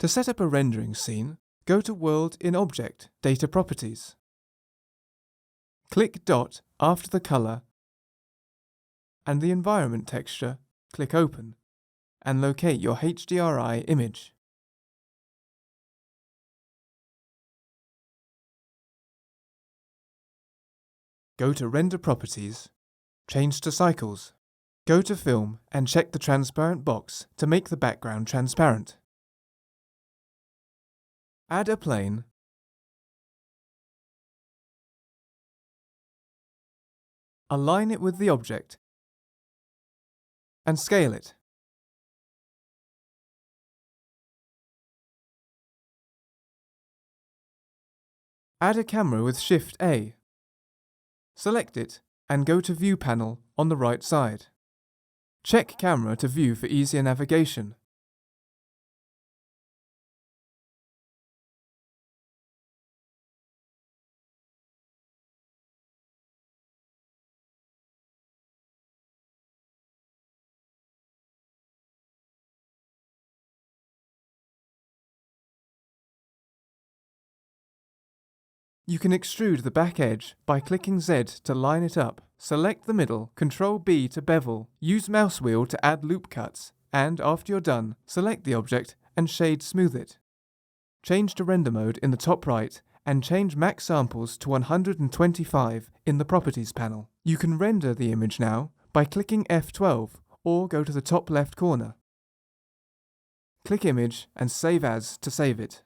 To set up a rendering scene, go to World in Object, Data Properties. Click Dot after the color and the environment texture, click Open, and locate your HDRI image. Go to Render Properties, change to Cycles. Go to Film and check the transparent box to make the background transparent. Add a plane, align it with the object, and scale it. Add a camera with Shift-A. Select it and go to View panel on the right side. Check Camera to view for easier navigation. You can extrude the back edge by clicking Z to line it up. Select the middle, Ctrl-B to bevel, use mouse wheel to add loop cuts, and after you're done, select the object and shade smooth it. Change to render mode in the top right and change max samples to 125 in the Properties panel. You can render the image now by clicking F12 or go to the top left corner. Click Image and Save As to save it.